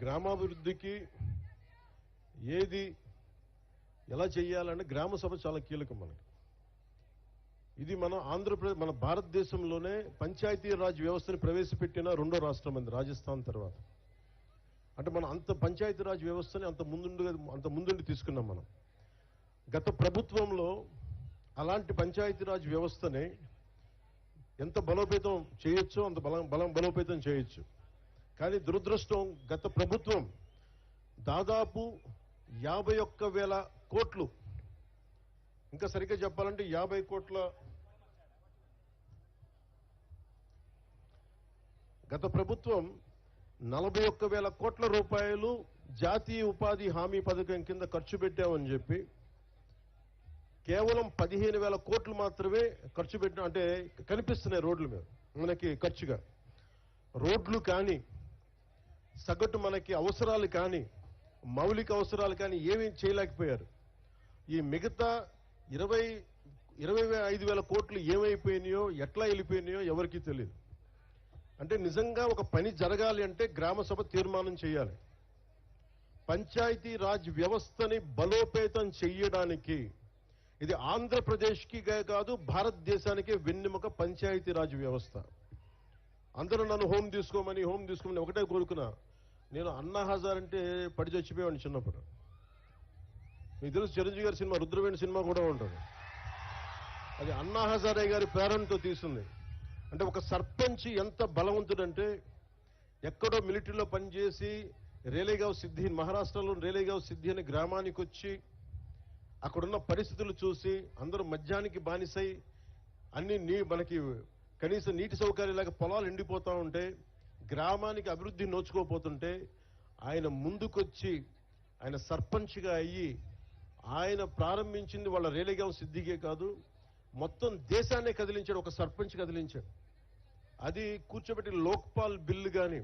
గ్రామాభివృద్ధికి ఏది ఎలా చేయాలంటే గ్రామ సభ చాలా కీలకం మనకి. ఇది మన ఆంధ్రప్రదేశ్, మన భారతదేశంలోనే పంచాయతీరాజ్ వ్యవస్థను ప్రవేశపెట్టిన రెండో రాష్ట్రం అంది రాజస్థాన్ తర్వాత. అంటే మనం అంత పంచాయతీరాజ్ వ్యవస్థని అంత ముందుండి తీసుకున్నాం మనం. గత ప్రభుత్వంలో అలాంటి పంచాయతీరాజ్ వ్యవస్థని ఎంత బలోపేతం చేయొచ్చో అంత బలోపేతం చేయొచ్చు. కానీ దురదృష్టం, గత ప్రభుత్వం దాదాపు 51,000 కోట్లు, ఇంకా సరిగ్గా చెప్పాలంటే 50 కోట్ల, గత ప్రభుత్వం 41,000 కోట్ల రూపాయలు జాతీయ ఉపాధి హామీ పథకం కింద ఖర్చు పెట్టామని చెప్పి కేవలం 15,000 కోట్లు మాత్రమే ఖర్చు పెట్టిన, అంటే కనిపిస్తున్నాయి రోడ్ల మీద మనకి ఖర్చుగా. రోడ్లు కానీ, సగటు మనకి అవసరాలు కానీ, మౌలిక అవసరాలు కానీ ఏమీ చేయలేకపోయారు. ఈ మిగతా 25,000 కోట్లు ఏమైపోయినాయో, ఎట్లా వెళ్ళిపోయినాయో ఎవరికీ తెలియదు. అంటే నిజంగా ఒక పని జరగాలి అంటే గ్రామ సభ తీర్మానం చేయాలి. పంచాయతీ రాజ్ వ్యవస్థని బలోపేతం చెయ్యడానికి ఇది ఆంధ్రప్రదేశ్కి కాదు, భారతదేశానికే వెన్నెముక పంచాయతీ రాజ్ వ్యవస్థ. అందరూ నన్ను హోమ్ తీసుకోమని ఒకటే కోరుకున్నా. నేను అన్నా హజార్ అంటే పడి చచ్చిపోయాను చిన్నప్పుడు. మీకు తెలుసు, చిరంజీవి గారి సినిమా రుద్రవేణి సినిమా కూడా ఉంటుంది. అది అన్నా హజారే గారి ప్రేరణతో తీసింది. అంటే ఒక సర్పంచ్ ఎంత బలవంతుడంటే, ఎక్కడో మిలిటరీలో పనిచేసి రేలేగావ్ సిద్ధి, మహారాష్ట్రలో రేలేగావ్ సిద్ధి అనే గ్రామానికి వచ్చి అక్కడున్న పరిస్థితులు చూసి అందరూ మద్యానికి బానిసై మనకి కనీసం నీటి సౌకర్యం లేక పొలాలు ఎండిపోతా ఉంటే, గ్రామానికి అభివృద్ధి నోచుకోపోతుంటే ఆయన ముందుకొచ్చి ఆయన సర్పంచ్గా అయ్యి ఆయన ప్రారంభించింది వాళ్ళ రేలేగావ్ సిద్ధికే కాదు, మొత్తం దేశాన్నే కదిలించాడు. ఒక సర్పంచ్ కదిలించాడు. అది కూర్చోబెట్టి లోక్పాల్ బిల్లు కానీ,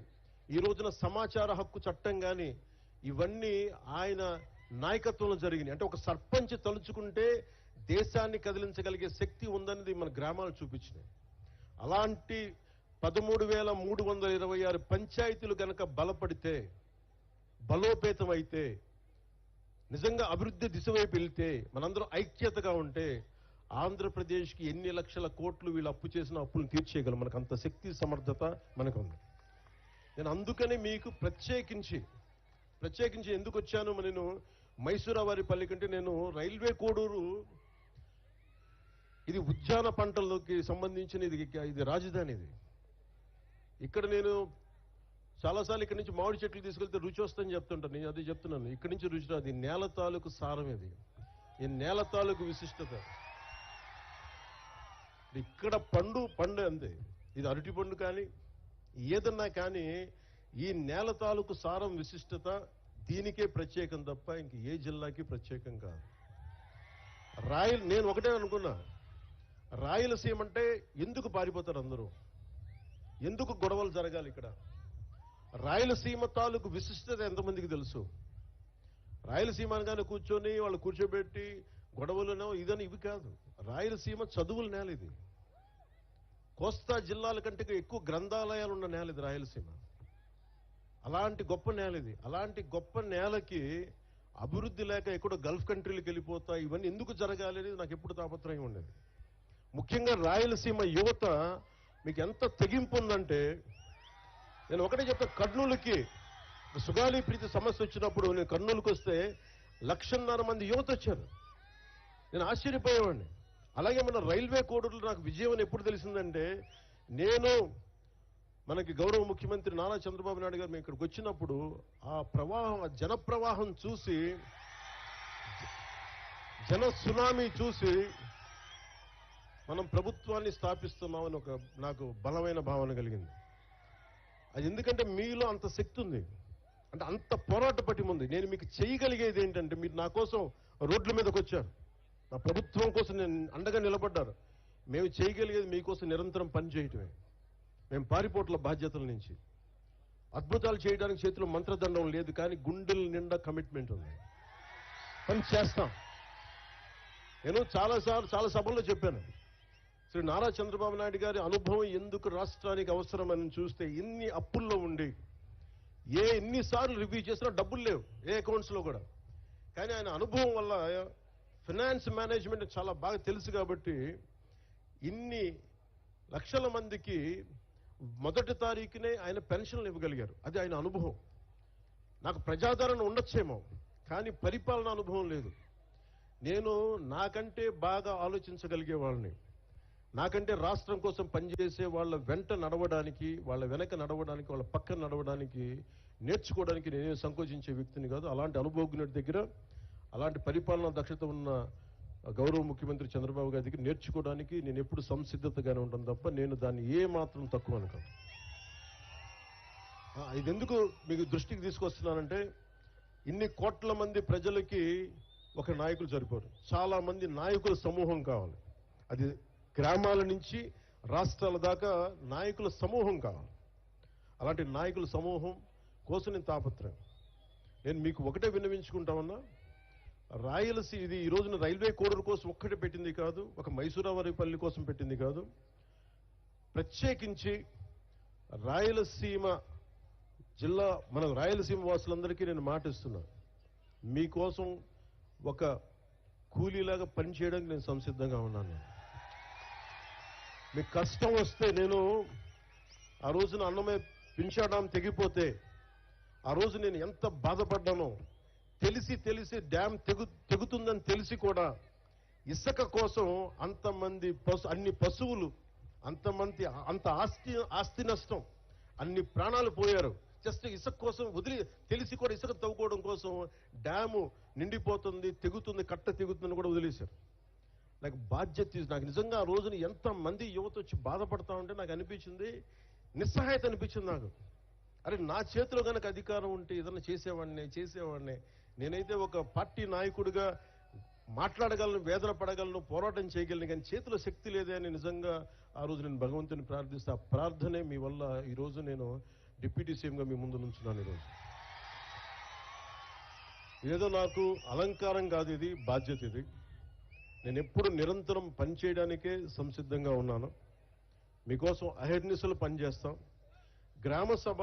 ఈ రోజున సమాచార హక్కు చట్టం కానీ, ఇవన్నీ ఆయన నాయకత్వంలో జరిగినాయి. అంటే ఒక సర్పంచ్ తలుచుకుంటే దేశాన్ని కదిలించగలిగే శక్తి ఉందనేది మన గ్రామాలు చూపించినాయి. అలాంటి 13,326 పంచాయతీలు కనుక బలపడితే, బలోపేతం అయితే, నిజంగా అభివృద్ధి దిశ వైపు వెళ్తే, మనందరం ఐక్యతగా ఉంటే ఆంధ్రప్రదేశ్కి ఎన్ని లక్షల కోట్లు వీళ్ళు అప్పు చేసిన అప్పులను తీర్చేయగలం. మనకు అంత శక్తి సమర్థత మనకు ఉంది. నేను అందుకని మీకు ప్రత్యేకించి ఎందుకు వచ్చాను, నేను మైసూరావారిపల్లి కంటే నేను రైల్వే కోడూరు, ఇది ఉద్యాన పంటలకి సంబంధించిన ఇది రాజధాని. ఇది ఇక్కడ నేను చాలాసార్లు ఇక్కడి నుంచి మామిడి చెట్లు తీసుకెళ్తే రుచి వస్తుందని చెప్తుంటాను. నేను అదే చెప్తున్నాను, ఇక్కడి నుంచి రుచి రాదు. ఈ నేల తాలూకు సారం ఇది, ఈ నేల తాలూకు విశిష్టత. ఇక్కడ పండు అంతే. ఇది అరటి పండు కానీ ఏదన్నా కానీ ఈ నేల తాలూకు సారం, విశిష్టత దీనికే ప్రత్యేకం తప్ప ఇంక ఏ జిల్లాకి ప్రత్యేకం కాదు. నేను ఒకటే అనుకున్నా, రాయలసీమ అంటే ఎందుకు పారిపోతారు అందరూ, ఎందుకు గొడవలు జరగాలి ఇక్కడ? రాయలసీమ తాలూకు విశిష్టత ఎంతమందికి తెలుసు? రాయలసీమ అనగానే వాళ్ళు కూర్చోబెట్టి గొడవలను ఇవి కాదు. రాయలసీమ చదువుల నేల ఇది. కోస్తా జిల్లాల కంటే ఎక్కువ గ్రంథాలయాలు ఉన్న నేల ఇది రాయలసీమ. అలాంటి గొప్ప నేల ఇది. అలాంటి గొప్ప నేలకి అభివృద్ధి లేక ఎక్కడో గల్ఫ్ కంట్రీలకు వెళ్ళిపోతా ఇవన్నీ ఎందుకు జరగాలి అనేది నాకు ఎప్పుడు తాపత్రయం ఉండేది. ముఖ్యంగా రాయలసీమ యువత మీకు ఎంత తెగింపు ఉందంటే, నేను ఒకటే చెప్తా, కర్నూలుకి సుగాలి ప్రీతి సమస్య వచ్చినప్పుడు నేను కర్నూలుకి వస్తే 1,50,000 మంది యువత వచ్చారు. నేను ఆశ్చర్యపోయేవాడిని. అలాగే మన రైల్వే కోడూరులో నాకు విజయం అని ఎప్పుడు తెలిసిందంటే, నేను మనకి గౌరవ ముఖ్యమంత్రి నారా చంద్రబాబు నాయుడు గారు మేము ఇక్కడికి వచ్చినప్పుడు ఆ ప్రవాహం, ఆ జన ప్రవాహం చూసి, జన సునామీ చూసి మనం ప్రభుత్వాన్ని స్థాపిస్తున్నామని నాకు బలమైన భావన కలిగింది. అది ఎందుకంటే మీలో అంత శక్తి ఉంది, అంటే అంత పోరాట పటిమ ఉంది. నేను మీకు చేయగలిగేది ఏంటంటే, మీరు నా కోసం రోడ్ల మీదకి వచ్చారు, నా ప్రభుత్వం కోసం నేను అండగా నిలబడ్డారు. మేము చేయగలిగేది మీకోసం నిరంతరం పనిచేయటమే. మేము పారిపోట్ల బాధ్యతల నుంచి అద్భుతాలు చేయడానికి చేతిలో మంత్రదండం లేదు, కానీ గుండెల నిండా కమిట్మెంట్ ఉంది. పని చేస్తాం. నేను చాలా సభల్లో చెప్పాను, శ్రీ నారా చంద్రబాబు నాయుడు గారి అనుభవం ఎందుకు రాష్ట్రానికి అవసరమని చూస్తే, ఇన్ని అప్పుల్లో ఉండి ఎన్నిసార్లు రివ్యూ చేసినా డబ్బులు లేవు ఏ అకౌంట్స్లో కూడా. కానీ ఆయన అనుభవం వల్ల ఫినాన్స్ మేనేజ్మెంట్ చాలా బాగా తెలుసు కాబట్టి ఇన్ని లక్షల మందికి మొదటి తారీఖునే ఆయన పెన్షన్లు ఇవ్వగలిగారు. అది ఆయన అనుభవం. నాకు ప్రజాదరణ ఉండొచ్చేమో, కానీ పరిపాలన అనుభవం లేదు. నేను నాకంటే బాగా ఆలోచించగలిగే వాళ్ళని, నాకంటే రాష్ట్రం కోసం పనిచేసే వాళ్ళ వెంట నడవడానికి, వాళ్ళ వెనక నడవడానికి, వాళ్ళ పక్కన నడవడానికి, నేర్చుకోవడానికి నేనే సంకోచించే వ్యక్తిని కాదు. అలాంటి అనుభవజ్ఞుడి దగ్గర, అలాంటి పరిపాలనా దక్షత ఉన్న గౌరవ ముఖ్యమంత్రి చంద్రబాబు గారి దగ్గర నేర్చుకోవడానికి నేను ఎప్పుడు సంసిద్ధతగానే ఉంటాను తప్ప నేను దాన్ని ఏ మాత్రం తక్కువ అనుకోను. ఇది ఎందుకు మీకు దృష్టికి తీసుకొస్తున్నానంటే, ఇన్ని కోట్ల మంది ప్రజలకి ఒక నాయకులు సరిపోరు. చాలా మంది నాయకుల సమూహం కావాలి. అది గ్రామాల నుంచి రాష్ట్రాల దాకా నాయకుల సమూహం కావాలి. అలాంటి నాయకుల సమూహం కోసం నేను తాపత్రయం. నేను మీకు ఒకటే విన్నవించుకుంటామన్నా, రాయలసీమ ఇది ఈ రోజున రైల్వే కోడర్ కోసం ఒక్కటే పెట్టింది కాదు, ఒక మైసూరావారిపల్లి కోసం పెట్టింది కాదు. ప్రత్యేకించి రాయలసీమ జిల్లా, మన రాయలసీమ వాసులందరికీ నేను మాటిస్తున్నా, మీకోసం ఒక కూలీలాగా పనిచేయడానికి నేను సంసిద్ధంగా ఉన్నాను. మీకు కష్టం వస్తే, నేను ఆ రోజున అన్నమయ్య పింఛాడాం తెగిపోతే ఆ రోజు నేను ఎంత బాధపడ్డానో తెలిసి డ్యామ్ తెగుతుందని తెలిసి కూడా ఇసుక కోసం అంతమంది అన్ని పశువులు, అంత ఆస్తి నష్టం, అన్ని ప్రాణాలు పోయారు జస్ట్ ఇసుక కోసం. తెలిసి కూడా ఇసుక తవ్వుకోవడం కోసం డ్యాము నిండిపోతుంది, తెగుతుంది, కట్ట తెగుతుందని కూడా వదిలేశారు. నాకు బాధ్యత, నాకు నిజంగా ఆ రోజున ఎంతమంది యువత వచ్చి బాధపడతా ఉంటే నాకు అనిపించింది, నిస్సహాయత అనిపించింది నాకు. అరే, నా చేతిలో కనుక అధికారం ఉంటే ఏదన్నా చేసేవాడిని. నేనైతే ఒక పార్టీ నాయకుడిగా మాట్లాడగలను, వేదన పడగలను, పోరాటం చేయగలను, కానీ చేతిలో శక్తి లేదే అని నిజంగా ఆ రోజు నేను భగవంతుని ప్రార్థిస్తే, ఆ ప్రార్థనే మీ వల్ల ఈరోజు నేను డిప్యూటీ సీఎంగా మీ ముందు నుంచున్నాను. ఈరోజు ఏదో నాకు అలంకారం కాదు, ఇది బాధ్యత. ఇది నేను ఎప్పుడు నిరంతరం పనిచేయడానికే సంసిద్ధంగా ఉన్నాను. మీకోసం అహర్నిశలు పనిచేస్తాం. గ్రామ సభ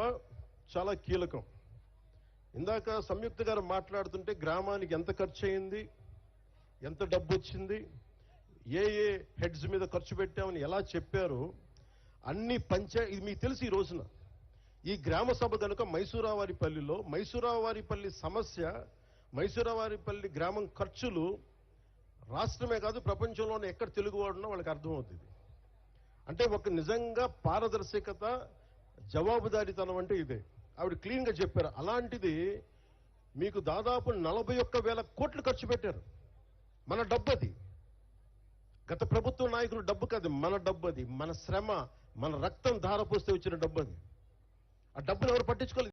చాలా కీలకం. ఇందాక సంయుక్త గారు మాట్లాడుతుంటే గ్రామానికి ఎంత ఖర్చు అయింది, ఎంత డబ్బు వచ్చింది, ఏ హెడ్స్ మీద ఖర్చు పెట్టామని ఎలా చెప్పారు, అన్ని ఇది మీకు తెలిసి ఈ రోజున ఈ గ్రామ సభ కనుక మైసూరావారిపల్లి సమస్య, మైసూరావారిపల్లి గ్రామం ఖర్చులు రాష్ట్రమే కాదు ప్రపంచంలోనే ఎక్కడ తెలుగువాడున్నా వాళ్ళకి అర్థమవుతుంది. అంటే ఒక నిజంగా పారదర్శకత, జవాబుదారీతనం అంటే ఇదే. ఆవిడ క్లీన్ గా చెప్పారు. అలాంటిది మీకు దాదాపు 41,000 కోట్లు ఖర్చు పెట్టారు. మన డబ్బు అది, గత ప్రభుత్వ నాయకులు డబ్బు కాదు, మన డబ్బు అది, మన శ్రమ, మన రక్తం ధారపోస్తే వచ్చిన డబ్బు అది. ఆ డబ్బును ఎవరు పట్టించుకోలేదు.